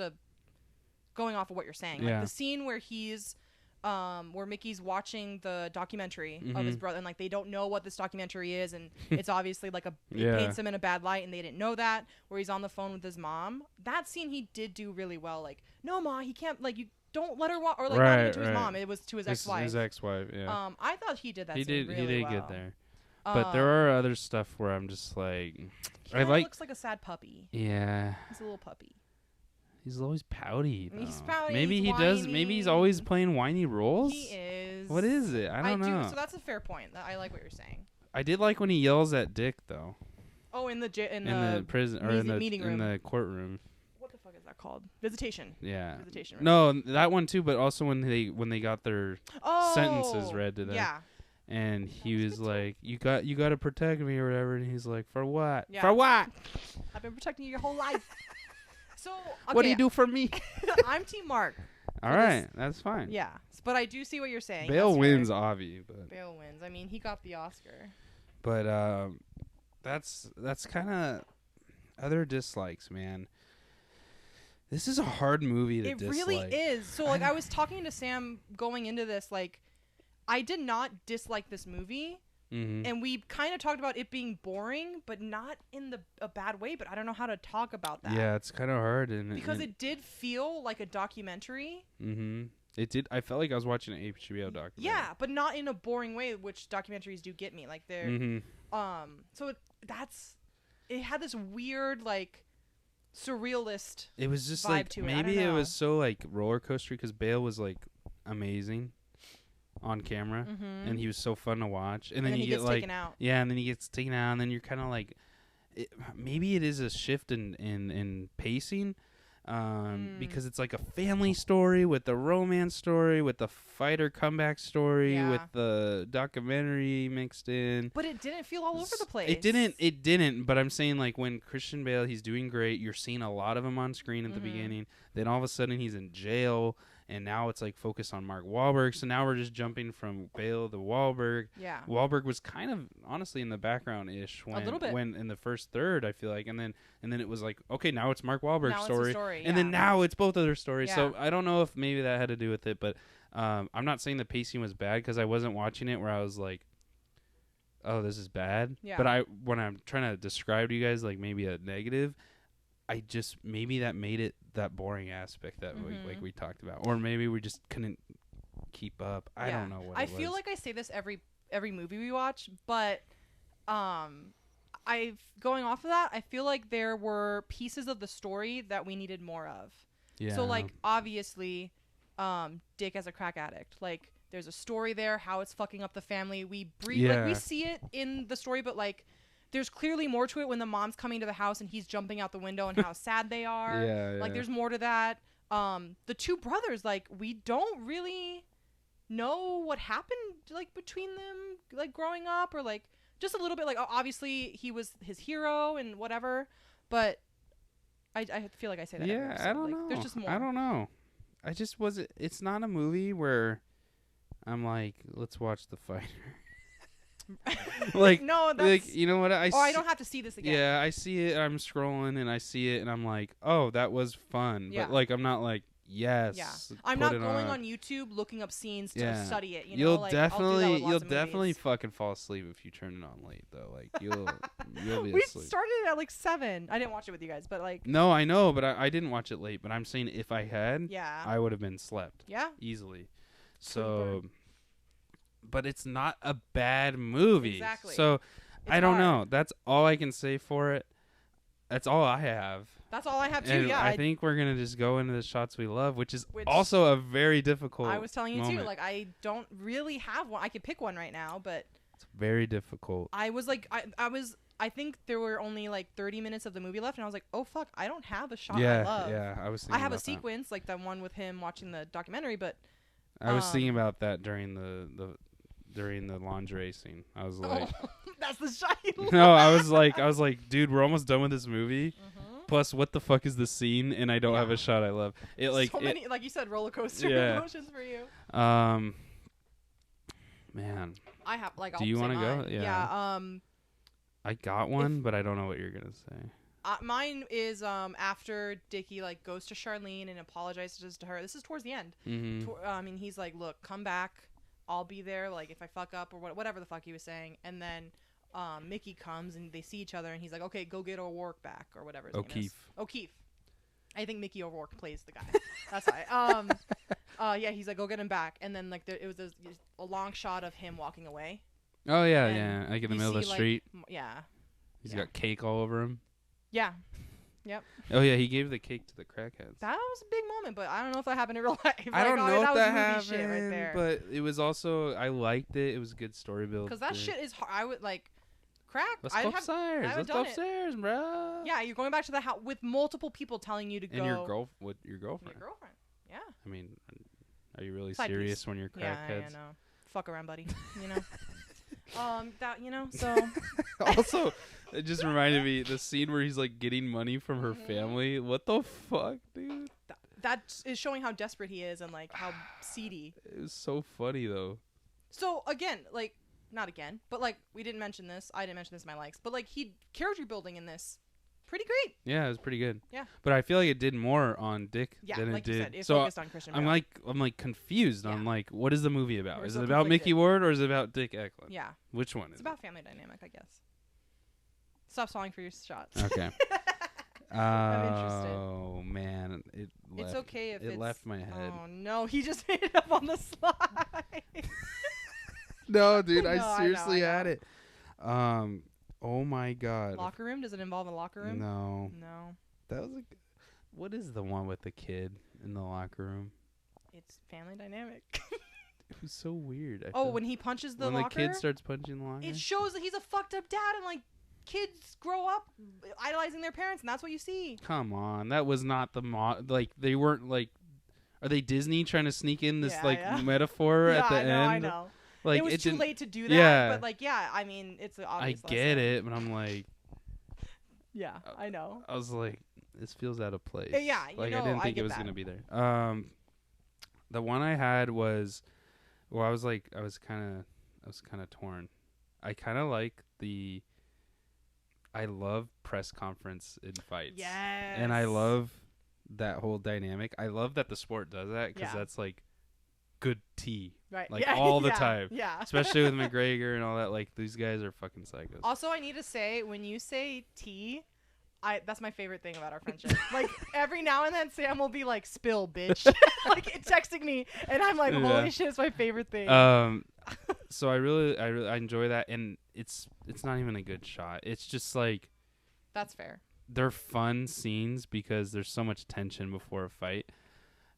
going off of what you're saying. Yeah. Like the scene where he's where Mickey's watching the documentary of his brother, and like they don't know what this documentary is, and it's obviously like it paints him in a bad light, and they didn't know that. Where he's on the phone with his mom, that scene he did do really well. Like, no, Ma, he can't. Like, you don't let her watch, or like not even to his mom. It was to his ex-wife. His ex-wife, yeah. I thought he did that. He scene did. Really He did well. get there. But there are other stuff where I'm just like, he looks like a sad puppy. Yeah. He's a little puppy. He's always pouty, though. He's pouty. Maybe he does. Maybe he's always playing whiny roles. He is. What is it? I don't know. So that's a fair point. I like what you're saying. I did like when he yells at Dick, though. Oh, in the prison or in the meeting room. in the courtroom. What the fuck is that called? Visitation. Yeah. Visitation room. No, that one too. But also when they got their sentences read to them. Yeah. And he was like, "You got to protect me or whatever." And he's like, "For what? Yeah. For what? I've been protecting you your whole life." So okay, what do you do for me? I'm Team Mark. All right, that's fine. Yeah, but I do see what you're saying. Bale wins, obvi. But Bale wins. I mean, he got the Oscar. But that's kind of other dislikes, man. This is a hard movie to dislike. It really is. So like, I was talking to Sam going into this, like, I did not dislike this movie. Mm-hmm. And we kind of talked about it being boring, but not in a bad way. But I don't know how to talk about that. Yeah, it's kind of hard. Because it did feel like a documentary. Mm-hmm. It did. I felt like I was watching an HBO documentary. Yeah, but not in a boring way, which documentaries do get me. Like they're, so it had this weird, like, surrealist. It was just vibe like to maybe it was so like roller coaster because Bale was like amazing on camera, and he was so fun to watch. And then you get like, taken out. Yeah, and then he gets taken out, and then you're kind of like, maybe it is a shift in pacing, because it's like a family story with the romance story, with the fighter comeback story, with the documentary mixed in. But it didn't feel all over the place. It didn't. But I'm saying, like, when Christian Bale, he's doing great. You're seeing a lot of him on screen at the beginning. Then all of a sudden he's in jail. And now it's like focused on Mark Wahlberg. So now we're just jumping from Bale to Wahlberg. Yeah. Wahlberg was kind of honestly in the background-ish when in the first third, I feel like, and then it was like, okay, now it's Mark Wahlberg's story, and then now it's both of their stories. Yeah. So I don't know if maybe that had to do with it, but I'm not saying the pacing was bad because I wasn't watching it where I was like, oh, this is bad. Yeah. But when I'm trying to describe to you guys like maybe a negative, I just maybe that made it that boring aspect that we talked about, or maybe we just couldn't keep up. I don't know what. I feel like I say this every movie we watch, but going off of that, I feel like there were pieces of the story that we needed more of. Yeah. So like obviously, Dick as a crack addict, like there's a story there, how it's fucking up the family. We see it in the story, but like, there's clearly more to it when the mom's coming to the house and he's jumping out the window and how sad they are. Like, there's more to that. The two brothers, like, we don't really know what happened, like, between them, like, growing up, or, like, just a little bit, like, obviously he was his hero and whatever, but I feel like I say that. Yeah, I don't know. There's just more. I don't know. I just wasn't. It's not a movie where I'm like, let's watch the fighter. Like, no, that's, like, you know what? I don't have to see this again. Yeah, I see it. I'm scrolling and I see it and I'm like, oh, that was fun. Yeah. But like, I'm not like, yes. Yeah. I'm not going on YouTube looking up scenes to study it. You'll definitely fucking fall asleep if you turn it on late though. Like you'll be we asleep. We started at like 7. I didn't watch it with you guys, but like. No, I know, but I didn't watch it late. But I'm saying if I had, I would have been slept. Yeah. Easily. So. But it's not a bad movie. Exactly. So I don't know. That's all I can say for it. That's all I have. That's all I have too. And Yeah, I think we're gonna just go into the shots we love, which also a very difficult. I was telling you moment. too. Like I don't really have one. I could pick one right now, but it's very difficult. I was like, I think there were only like 30 minutes of the movie left, and I was like, oh fuck, I don't have a shot I love. Yeah, I was. I have a sequence like the one with him watching the documentary, but I was thinking about that during the lingerie scene. I was like, that's the shot you love. No, I was like, dude, we're almost done with this movie. Plus, what the fuck is the scene? And I don't have a shot I love. Many, like you said, roller coaster emotions for you. Man. I have like. Do you want to go? Yeah. I got one, but I don't know what you're gonna say. Mine is after Dickie like goes to Charlene and apologizes to her. This is towards the end. I mean, he's like, "Look, come back. I'll be there. Like if I fuck up or whatever the fuck he was saying." And then Mickey comes and they see each other and he's like, "Okay, go get O'Rourke back or whatever his name is." O'Keefe. I think Mickey O'Rourke plays the guy. That's right. Yeah, he's like, "Go get him back." And then like it was a long shot of him walking away. Oh yeah, like in the middle of the street. Yeah. He's got cake all over him. Yeah. Yep. Oh yeah, he gave the cake to the crackheads. That was a big moment, but I don't know if that happened in real life. I don't know if that happened, shit right there. but it was also I liked it. It was a good story build. Because that shit is hard. I would like crack. Let's go upstairs. Let's go upstairs, bro. Yeah, you're going back to the house with multiple people telling you to go. And your girlfriend. Your girlfriend. Yeah. I mean, are you really serious when you're crackheads? Yeah, I know. Fuck around, buddy. You know. So. Also, it just reminded me the scene where he's like getting money from her family. What the fuck, dude? That is showing how desperate he is and like how seedy. It was so funny though. So again, like not again, but like we didn't mention this. I didn't mention this in my likes, but like character building in this. Pretty great. Yeah, it was pretty good. Yeah. But I feel like it did more on Dick than like it did. You said, it focused on Christian Bale. I'm like confused on like what is the movie about? Is it about conflicted. Mickey Ward or is it about Dick Eklund? Yeah. Which one is it? It's about family dynamic, I guess. Stop stalling for your shots. Okay. I'm interested. Oh man, it's okay if it left my head. Oh no, he just made it up on the slide. No, dude, I seriously had it. Oh my god. Locker room? Does it involve a locker room? No. That was what is the one with the kid in the locker room? It's family dynamic. It was so weird. When he punches the locker? When the kid starts punching the locker? It shows that he's a fucked up dad and like kids grow up idolizing their parents and that's what you see. Come on. That was not the like they weren't like are they Disney trying to sneak in this metaphor at the end? I know. Like it was too late to do that, but like I mean it's an obvious I get it, but I'm like yeah, I know. I was like this feels out of place. Yeah, like I didn't think it was going to be there. The one I had was I was kind of torn. I kind of like I love press conference in fights. Yes. And I love that whole dynamic. I love that the sport does that because that's like good tea. Right. Like all the yeah. time. Yeah. Especially with McGregor and all that. Like these guys are fucking psychos. Also, I need to say when you say tea, that's my favorite thing about our friendship. Like every now and then Sam will be like, "Spill, bitch." Like texting me and I'm like, "Holy shit, it's my favorite thing." So I enjoy that and it's not even a good shot. It's just like that's fair. They're fun scenes because there's so much tension before a fight.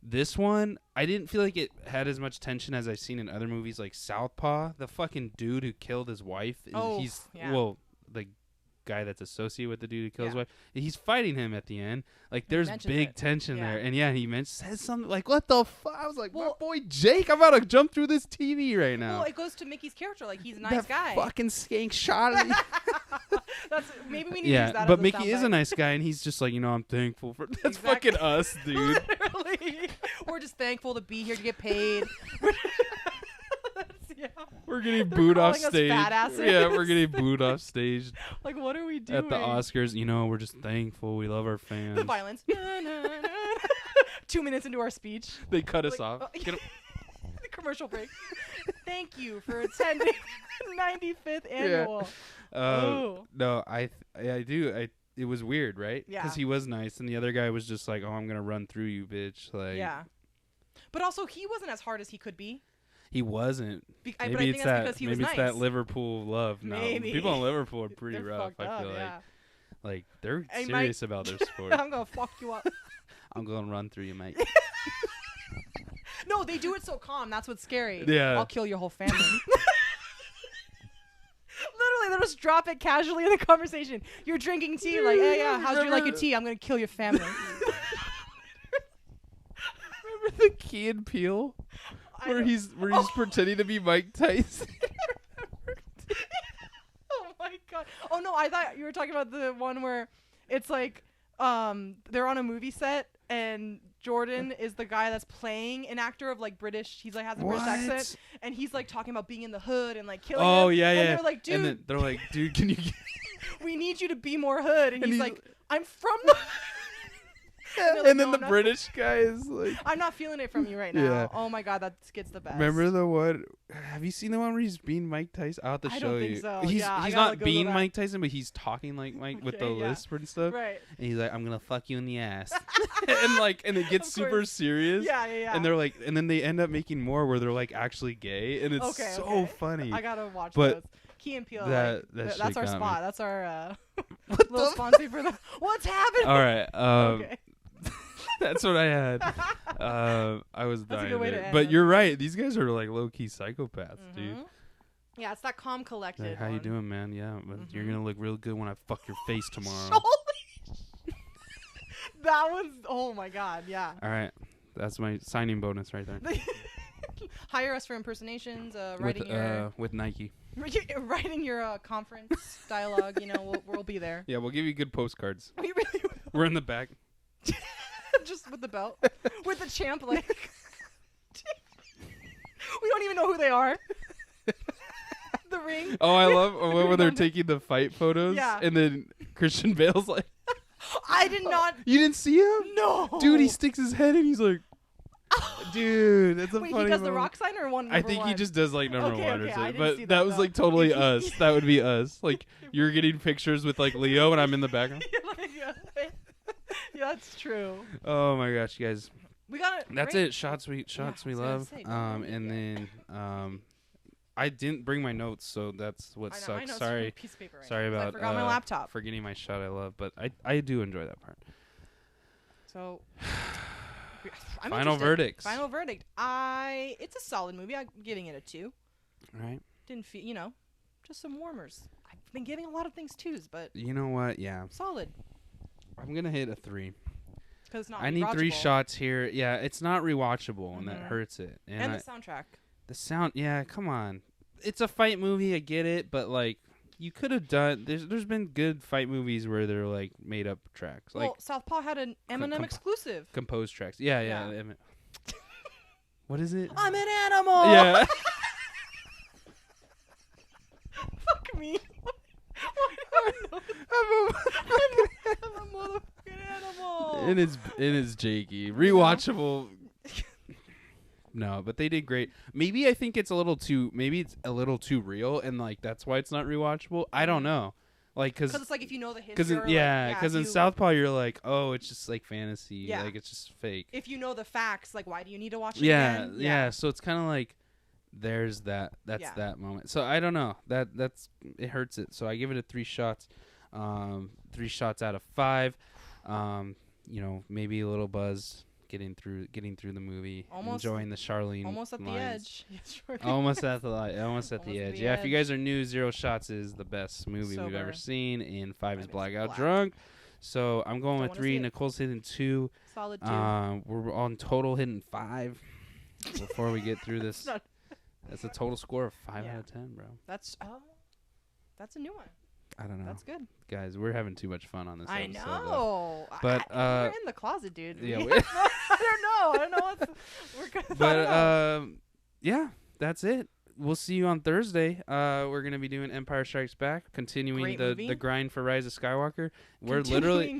This one, I didn't feel like it had as much tension as I've seen in other movies like Southpaw. The fucking dude who killed his wife. The guy that's associated with the dude who killed his wife. He's fighting him at the end. Like there's big tension there. And he says something like, what the fuck? I was like, my boy Jake, I'm about to jump through this TV right now. Well, it goes to Mickey's character. Like he's a nice guy. Fucking skank shot at me. Maybe we need to use that but as Mickey is a nice guy, and he's just like, I'm thankful for. That's fucking us, dude. Literally, we're just thankful to be here to get paid. We're getting booed off stage. Yeah, we're getting booed off stage. Like, what are we doing at the Oscars? We're just thankful. We love our fans. The violence. 2 minutes into our speech, they cut us off. The commercial break. Thank you for attending 95th annual. No, I do. It was weird, right? Yeah. Because he was nice, and the other guy was just like, "Oh, I'm gonna run through you, bitch." Like, yeah. But also, he wasn't as hard as he could be. He wasn't. But I think that's because he was nice. Maybe it's that Liverpool love. No, Maybe. people in Liverpool are pretty They're rough. I feel like. Yeah. Like they're serious about their sport. I'm gonna fuck you up. I'm gonna run through you, mate. No, they do it so calm. That's what's scary. Yeah. I'll kill your whole family. Literally, they'll just drop it casually in the conversation. You're drinking tea, like, hey, yeah, how'd you like your tea? I'm gonna kill your family. Remember the Key and Peele, where he's pretending to be Mike Tyson. Oh my god! Oh no, I thought you were talking about the one where it's like, they're on a movie set and Jordan is the guy that's playing an actor of like British. He's like has a British accent, and he's like talking about being in the hood and like killing. Oh him. yeah, and yeah. They're like, dude. And then they're like, dude, can you? We need you to be more hood, and he's like, I'm from the. And then the British guy is like, I'm not feeling it from you right now. Yeah. Oh my god, that gets the best. Remember the one? Have you seen the one where he's being Mike Tyson? I'll have to show you. So. He's not being Mike Tyson, but he's talking like Mike with the lisp and stuff. Right. And he's like, I'm gonna fuck you in the ass. and it gets super serious. Yeah. And they're like, and then they end up making more where they're like actually gay, and it's so funny. I gotta watch those. Key and Peele. That's our spot. That's our little sponsor for them. What's happening? All right. Okay. That's what I had. I was dying. That's a good way to end. But you're right. These guys are like low key psychopaths, dude. Yeah, it's that calm, collected. Like, how you doing, man? Yeah, but you're gonna look real good when I fuck your face tomorrow. Holy that one's. Oh my god. Yeah. All right, that's my signing bonus right there. Hire us for impersonations. Writing with Nike. Writing your conference dialogue. You know, we'll be there. Yeah, we'll give you good postcards. We really will. We're in the back. Just with the belt, with the champ, like we don't even know who they are. The ring. Oh, I love when they're taking the fight photos. Yeah. And then Christian Bale's like, I did not. You didn't see him? No. Dude, he sticks his head and he's like, dude, that's a Wait, funny he does moment. the rock sign or one? I think he just does like number one or something. But that was like totally us. That would be us. Like you're getting pictures with like Leo and I'm in the background. Yeah, that's true. Oh my gosh, you guys. We got it. That's it. Shots we love. And then I didn't bring my notes, so that's what sucks. Sorry. Piece of paper right Sorry about I forgot my laptop. Forgetting my shot I love, but I do enjoy that part. So Final verdict. Final verdict. It's a solid movie. I'm giving it a 2. Right. Didn't feel, just some warmers. I've been giving a lot of things 2s, but you know what? Yeah. Solid. I'm gonna hit a 3. Because it's not. I need 3 shots here. Yeah, it's not rewatchable, and that hurts it. And the soundtrack. The sound. Yeah, come on. It's a fight movie. I get it, but like you could have done. There's been good fight movies where they're like made up tracks. Like Southpaw had an Eminem exclusive. Composed tracks. Yeah. What is it? I'm an animal. Yeah. Fuck me. I'm a motherfucking animal. It is Jakey. Rewatchable. No, but they did great. Maybe I think it's a little too real, and like that's why it's not rewatchable. I don't know. Like, cause it's like if you know the history. Because in Southpaw you're like, oh, it's just like fantasy. Yeah. Like it's just fake. If you know the facts, like why do you need to watch it again? Yeah. Yeah. So it's kind of like there's that. That's that moment. So I don't know. That's it hurts it. So I give it a 3 shots. 3 shots out of 5. Maybe a little buzz. Getting through the movie, enjoying the Charlene. Almost at the edge. Almost at the edge. Yeah, if you guys are new, 0 Shots is the best movie we've ever seen, and 5 is Blackout Drunk. So I'm going with 3. Nicole's hitting 2. Solid 2. We're on total hitting 5 before we get through this. That's a total score of 5 out of 10, bro. That's a new one. I don't know. That's good. Guys, we're having too much fun on this episode. I know. But we're in the closet, dude. Yeah, I don't know. We're good. But yeah, that's it. We'll see you on Thursday. We're gonna be doing Empire Strikes Back, continuing the grind for Rise of Skywalker. We're literally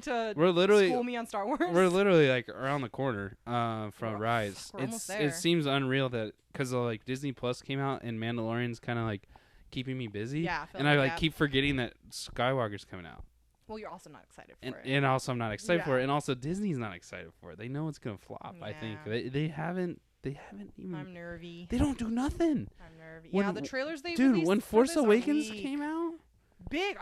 school me on Star Wars. We're literally like around the corner from Rise. We're almost there. It seems unreal that because like Disney Plus came out and Mandalorian's kind of like keeping me busy. Yeah, and I like keep forgetting that Skywalker's coming out. Well, you're also not excited for it. And also I'm not excited for it. And also Disney's not excited for it. They know it's gonna flop. Yeah. I think they haven't even. I'm nervy. They don't do nothing. I'm nervy. The trailers they dude released when Force for this Awakens are weak. came out, big.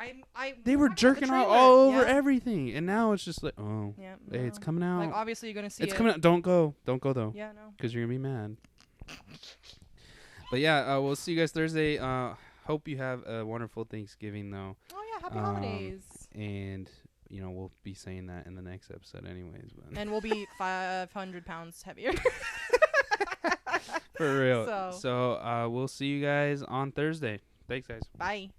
They were jerking all over everything, and now it's just like, oh, yeah, hey, it's coming out. Like obviously you're gonna see it's coming out. Don't go though. Yeah, no. Because you're gonna be mad. But yeah, we'll see you guys Thursday. Hope you have a wonderful Thanksgiving though. Oh yeah, happy holidays. And we'll be saying that in the next episode anyways. But and we'll be 500 pounds heavier. For real. So we'll see you guys on Thursday. Thanks, guys. Bye.